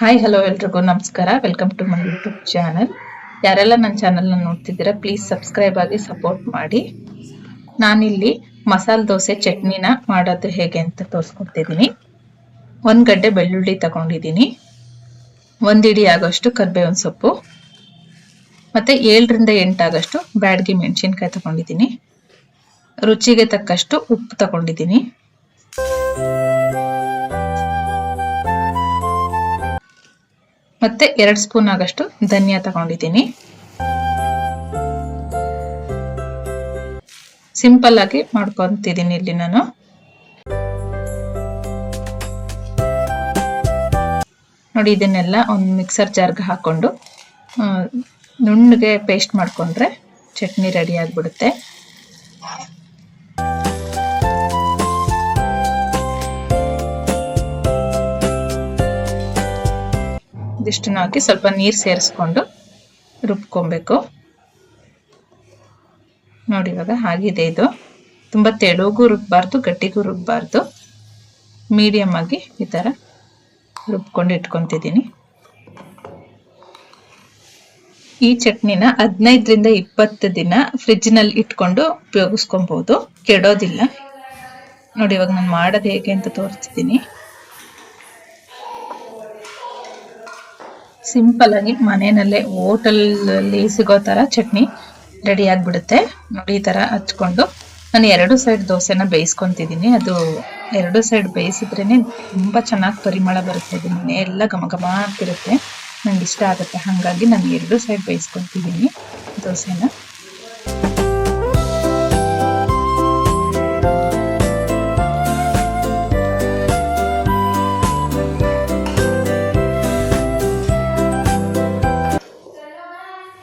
Hi hello ಎಲ್ರಿಗೂ ನಮಸ್ಕಾರ. Welcome to my YouTube channel. ಯಾರೆಲ್ಲ ನನ್ನ ಚಾನಲ್ನ ನೋಡ್ತಿದ್ದೀರಾ ಪ್ಲೀಸ್ ಸಬ್ಸ್ಕ್ರೈಬ್ ಆಗಿ ಸಪೋರ್ಟ್ ಮಾಡಿ. ನಾನಿಲ್ಲಿ ಮಸಾಲೆ ದೋಸೆ ಚಟ್ನಿನ ಮಾಡೋದು ಹೇಗೆ ಅಂತ ತೋರಿಸ್ಕೊಡ್ತಿದ್ದೀನಿ. 1 ಗಡ್ಡೆ ಬೆಳ್ಳುಳ್ಳಿ ತಗೊಂಡಿದ್ದೀನಿ, 1 ಇಡಿ ಆಗೋಷ್ಟು ಕರಿಬೇವಿನ ಸೊಪ್ಪು, ಮತ್ತೆ 7 ರಿಂದ 8 ಆಗೋಷ್ಟು ಬ್ಯಾಡಗಿ ಮೆಣಸಿನ್ಕಾಯಿ ತಗೊಂಡಿದ್ದೀನಿ, ರುಚಿಗೆ ತಕ್ಕಷ್ಟು ಉಪ್ಪು ತಗೊಂಡಿದ್ದೀನಿ, ಮತ್ತೆ 2 ಸ್ಪೂನ್ ಆಗಷ್ಟು ಧನಿಯಾ ತಗೊಂಡಿದ್ದೀನಿ. ಸಿಂಪಲ್ ಆಗಿ ಮಾಡ್ಕೊಂತಿದ್ದೀನಿ ಇಲ್ಲಿ ನಾನು. ನೋಡಿ, ಇದನ್ನೆಲ್ಲ ಒಂದು ಮಿಕ್ಸರ್ ಜಾರ್ಗೆ ಹಾಕೊಂಡು ನುಣ್ಣಗೆ ಪೇಸ್ಟ್ ಮಾಡ್ಕೊಂಡ್ರೆ ಚಟ್ನಿ ರೆಡಿ ಆಗ್ಬಿಡುತ್ತೆ. ಇದಿಷ್ಟನ್ನು ಹಾಕಿ ಸ್ವಲ್ಪ ನೀರು ಸೇರಿಸ್ಕೊಂಡು ರುಬ್ಕೊಬೇಕು. ನೋಡಿ, ಇವಾಗ ಆಗಿದೆ. ಇದು ತುಂಬಾ ತೆಳುಗೂ ರುಬ್ಬಾರ್ದು, ಗಟ್ಟಿಗೂ ರುಬ್ಬಾರ್ದು, ಮೀಡಿಯಂ ಆಗಿ ಈ ತರ ರುಬ್ಕೊಂಡು ಇಟ್ಕೊಂತಿದ್ದೀನಿ. ಈ ಚಟ್ನಿನ 15 ರಿಂದ 20 ದಿನ ಫ್ರಿಜ್ ನಲ್ಲಿ ಇಟ್ಕೊಂಡು ಉಪಯೋಗಿಸ್ಕೊಬಹುದು, ಕೆಡೋದಿಲ್ಲ. ನೋಡಿ, ಇವಾಗ ನಾನು ಮಾಡೋದು ಹೇಗೆ ಅಂತ ತೋರಿಸ್ತೀನಿ. ಸಿಂಪಲ್ ಆಗಿ ಮನೆಯಲ್ಲೇ ಹೋಟೆಲ್ ಅಲ್ಲಿ ಸಿಗೋ ತರ ಚಟ್ನಿ ರೆಡಿ ಆಗ್ಬಿಡುತ್ತೆ. ನೋಡಿ, ಈ ತರ ಹಚ್ಕೊಂಡು ನಾನು 2 ಸೈಡ್ ದೋಸೆನ ಬೇಯಿಸ್ಕೊಂತಿದ್ದೀನಿ. ಅದು 2 ಸೈಡ್ ಬೇಯಿಸಿದ್ರೇನೆ ತುಂಬಾ ಚೆನ್ನಾಗಿ ಪರಿಮಳ ಬರುತ್ತೆ. ಇದು ಮನೆ ಎಲ್ಲ ಘಮ ಘಮ ಅಂತಿರುತ್ತೆ, ನಂಗೆ ಇಷ್ಟ ಆಗುತ್ತೆ. ಹಾಗಾಗಿ ನಾನು 2 ಸೈಡ್ ಬೇಯಿಸ್ಕೊಂತಿದ್ದೀನಿ ದೋಸೆನ.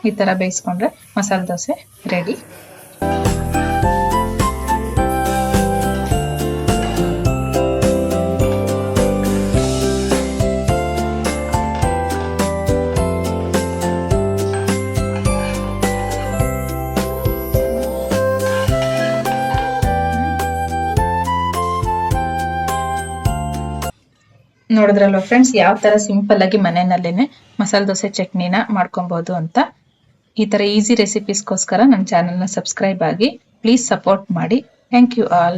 ಈ ತರ ಬೇಯಿಸ್ಕೊಂಡ್ರೆ ಮಸಾಲೆ ದೋಸೆ ರೆಡಿ. ನೋಡಿದ್ರಲ್ವ ಫ್ರೆಂಡ್ಸ್, ಯಾವ ತರ ಸಿಂಪಲ್ ಆಗಿ ಮನೆಯಲ್ಲೇನೆ ಮಸಾಲೆ ದೋಸೆ ಚಟ್ನಿನ ಮಾಡ್ಕೊಬಹುದು ಅಂತ. ಈ ತರ ಈಸಿ ರೆಸಿಪೀಸ್ಗೋಸ್ಕರ ನನ್ನ ಚಾನೆಲ್ನ ಸಬ್ಸ್ಕ್ರೈಬ್ ಆಗಿ ಪ್ಲೀಸ್ ಸಪೋರ್ಟ್ ಮಾಡಿ. Thank you all.